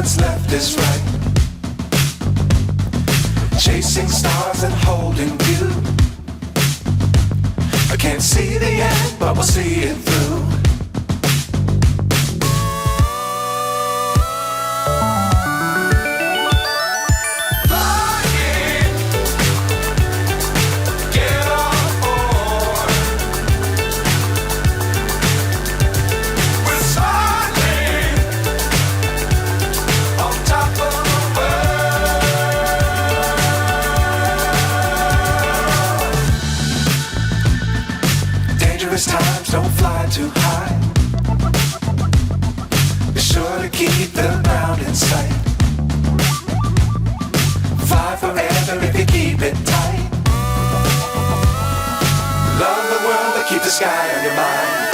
what's left is right. Chasing stars and holding you. I can't see the end, but we'll see it through. Times don't fly too high. Be sure to keep the ground in sight. Fly forever if you keep it tight. Love the world but keep the sky on your mind.